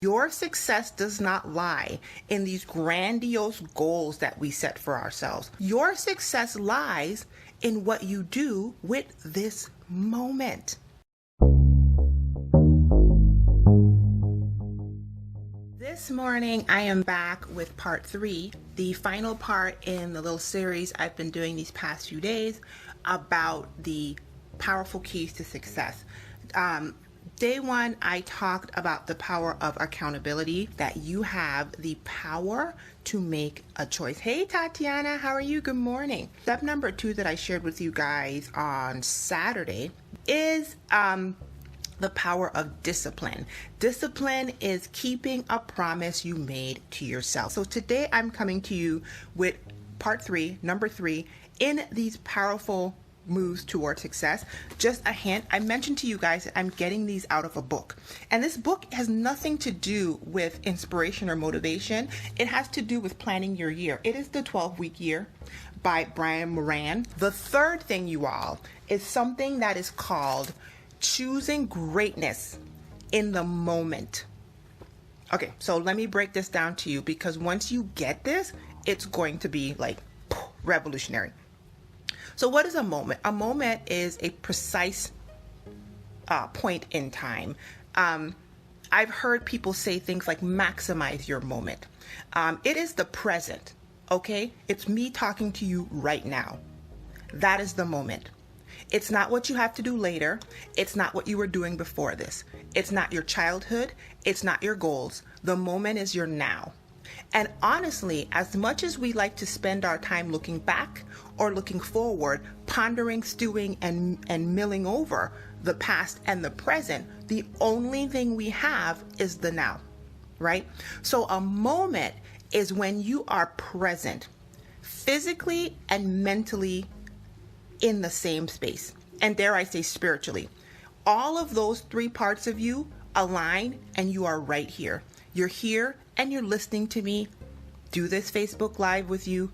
Your success does not lie in these grandiose goals that we set for ourselves. Your success lies in what you do with this moment. This morning, I am back with part 3, the final part in the little series I've been doing these past few days about the powerful keys to success. Day 1, I talked about the power of accountability, that you have the power to make a choice. Hey, Tatiana, how are you? Good morning. Step number 2 that I shared with you guys on Saturday is the power of discipline. Discipline is keeping a promise you made to yourself. So today I'm coming to you with part 3, number 3, in these powerful moves toward success. Just a hint, I mentioned to you guys that I'm getting these out of a book. And this book has nothing to do with inspiration or motivation. It has to do with planning your year. It is the 12-week year by Brian Moran. The third thing, you all, is something that is called choosing greatness in the moment. Okay, so let me break this down to you, because once you get this, it's going to be like revolutionary. So what is a moment? A moment is a precise point in time. I've heard people say things like maximize your moment. It is the present, okay? It's me talking to you right now. That is the moment. It's not what you have to do later. It's not what you were doing before this. It's not your childhood. It's not your goals. The moment is your now. And honestly, as much as we like to spend our time looking back or looking forward, pondering, stewing, and milling over the past and the present, the only thing we have is the now, right? So a moment is when you are present, physically and mentally in the same space. And dare I say spiritually. All of those 3 parts of you align and you are right here. You're here and you're listening to me do this Facebook Live with you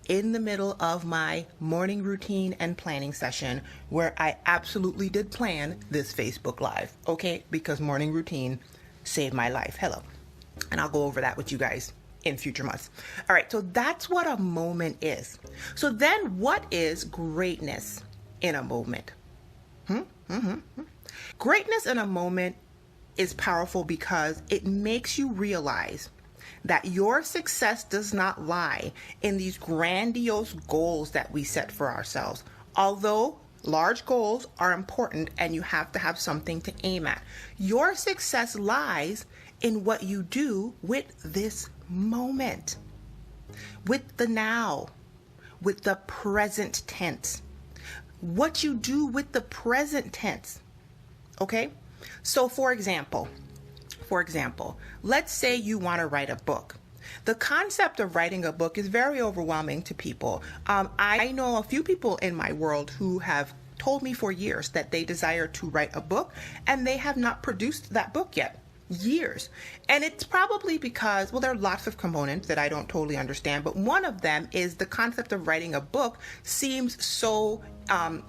in the middle of my morning routine and planning session, where I absolutely did plan this Facebook Live, okay? Because morning routine saved my life. Hello. And I'll go over that with you guys in future months. All right, so that's what a moment is. So then what is greatness in a moment? Greatness in a moment is powerful because it makes you realize that your success does not lie in these grandiose goals that we set for ourselves. Although large goals are important and you have to have something to aim at, your success lies in what you do with this moment, with the now, with the present tense. What you do with the present tense, okay? So for example, let's say you want to write a book. The concept of writing a book is very overwhelming to people. I know a few people in my world who have told me for years that they desire to write a book, and they have not produced that book yet. Years. And it's probably because, well, there are lots of components that I don't totally understand, but one of them is the concept of writing a book seems so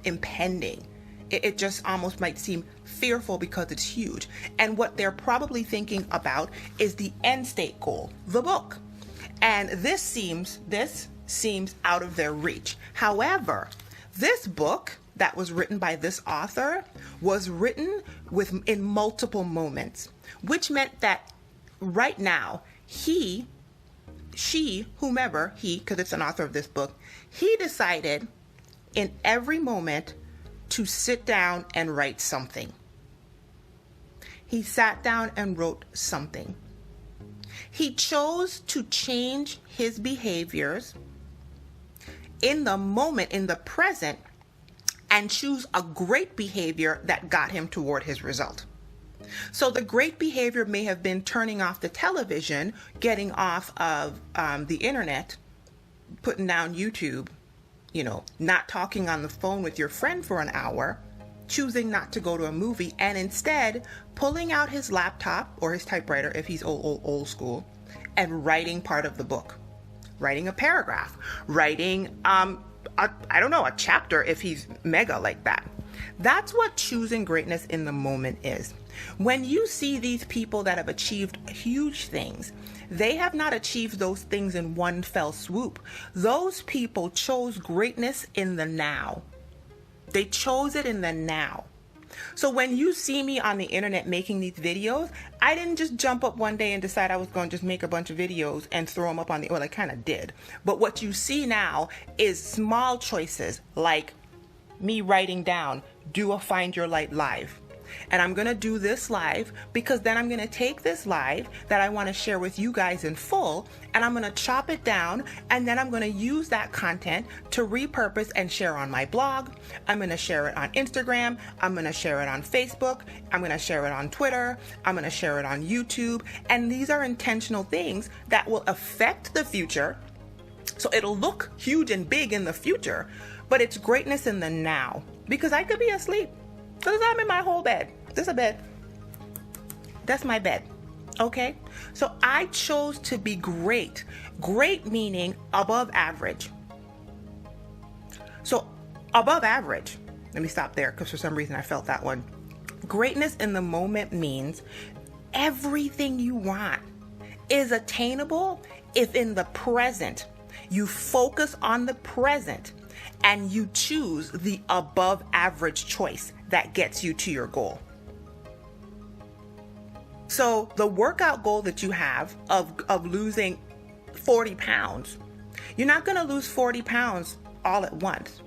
impending. It just almost might seem fearful because it's huge. And what they're probably thinking about is the end state goal, the book. And this seems out of their reach. However, this book that was written by this author was written in multiple moments, which meant that right now, he, she, whomever, he, because it's an author of this book, he decided in every moment to sit down and write something. He sat down and wrote something. He chose to change his behaviors in the moment, in the present, and choose a great behavior that got him toward his result. So the great behavior may have been turning off the television, getting off of the internet, putting down YouTube, not talking on the phone with your friend for an hour, choosing not to go to a movie, and instead pulling out his laptop or his typewriter if he's old school and writing part of the book, writing a paragraph, writing a chapter if he's mega like that. That's what choosing greatness in the moment is. When you see these people that have achieved huge things, they have not achieved those things in one fell swoop. Those people chose greatness in the now. They chose it in the now. So when you see me on the internet making these videos, I didn't just jump up one day and decide I was going to just make a bunch of videos and throw them up on the, well, I kind of did. But what you see now is small choices like me writing down, do a Find Your Light live. And I'm going to do this live because then I'm going to take this live that I want to share with you guys in full, and I'm going to chop it down, and then I'm going to use that content to repurpose and share on my blog. I'm going to share it on Instagram. I'm going to share it on Facebook. I'm going to share it on Twitter. I'm going to share it on YouTube. And these are intentional things that will affect the future. So it'll look huge and big in the future, but it's greatness in the now, because I could be asleep. Because I'm in my whole bed. This is a bed. That's my bed. Okay? So I chose to be great. Great meaning above average. So above average. Let me stop there because for some reason I felt that one. Greatness in the moment means everything you want is attainable if in the present you focus on the present and you choose the above average choice that gets you to your goal. So the workout goal that you have of losing 40 pounds, you're not going to lose 40 pounds all at once.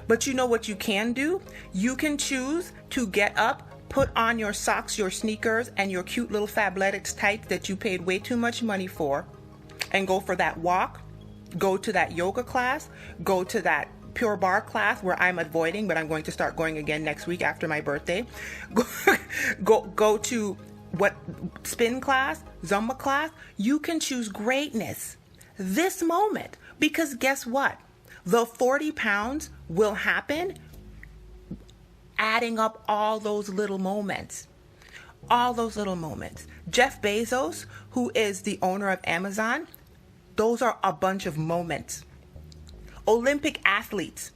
But you know what you can do? You can choose to get up, put on your socks, your sneakers, and your cute little Fabletics tights that you paid way too much money for, and go for that walk, go to that yoga class, go to that Pure Barre class where I'm avoiding, but I'm going to start going again next week after my birthday. Go to what spin class, Zumba class. You can choose greatness this moment, because guess what? The 40 pounds will happen adding up all those little moments. All those little moments. Jeff Bezos, who is the owner of Amazon, those are a bunch of moments. Olympic athletes,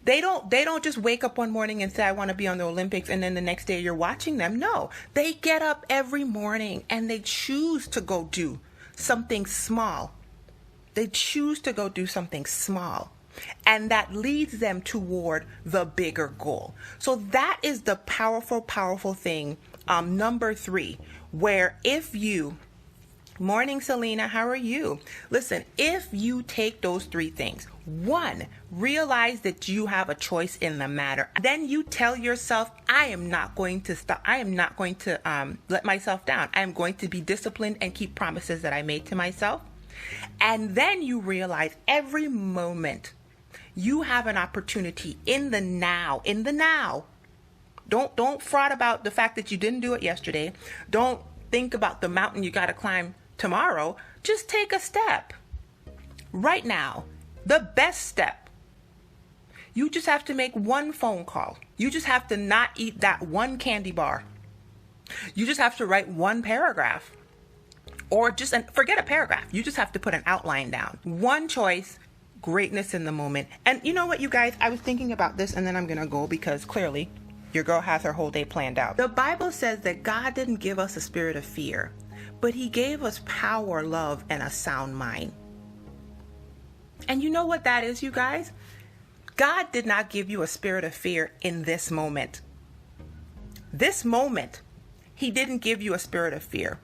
they don't just wake up one morning and say, I want to be on the Olympics, and then the next day you're watching them. No, they get up every morning and they choose to go do something small. They choose to go do something small, and that leads them toward the bigger goal. So that is the powerful, powerful thing. Number 3, where if you, morning, Selena, how are you? Listen, if you take those 3 things, 1, realize that you have a choice in the matter. Then you tell yourself, I am not going to stop. I am not going to let myself down. I am going to be disciplined and keep promises that I made to myself. And then you realize every moment you have an opportunity in the now, in the now. Don't fraud about the fact that you didn't do it yesterday. Don't think about the mountain you got to climb tomorrow. Just take a step right now, the best step. You just have to make one phone call. You just have to not eat that one candy bar. You just have to write one paragraph, or just forget a paragraph. You just have to put an outline down. One choice, greatness in the moment. And you know what, you guys, I was thinking about this, and then I'm going to go because clearly your girl has her whole day planned out. The Bible says that God didn't give us a spirit of fear, but he gave us power, love, and a sound mind. And you know what that is, you guys? God did not give you a spirit of fear in this moment. This moment, he didn't give you a spirit of fear.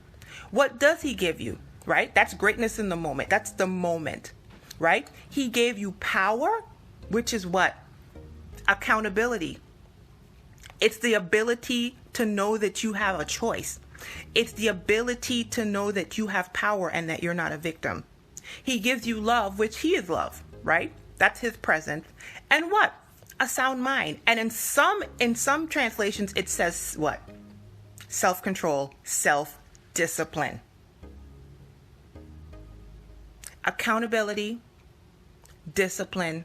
What does he give you, right? That's greatness in the moment. That's the moment, right? He gave you power, which is what? Accountability. It's the ability to know that you have a choice. It's the ability to know that you have power and that you're not a victim. He gives you love, which he is love, right? That's his presence. And what? A sound mind. And in some translations, it says what? Self-control, self-discipline. Accountability, discipline,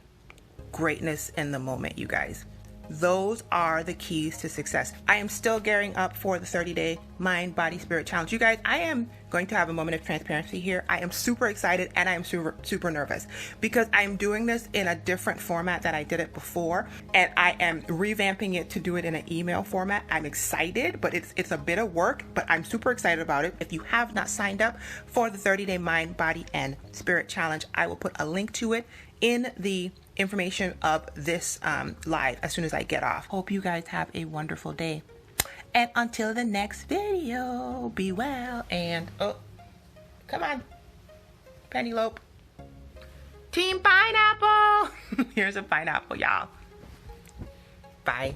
greatness in the moment, you guys. Those are the keys to success. I am still gearing up for the 30-day mind, body, spirit challenge. You guys, I am going to have a moment of transparency here. I am super excited and I am super nervous because I'm doing this in a different format than I did it before, and I am revamping it to do it in an email format. I'm excited, but it's a bit of work, but I'm super excited about it. If you have not signed up for the 30-day mind, body, and spirit challenge, I will put a link to it in the information of this live as soon as I get off. Hope you guys have a wonderful day. And until the next video, be well and, oh, come on, Penelope. Team Pineapple. Here's a pineapple, y'all. Bye.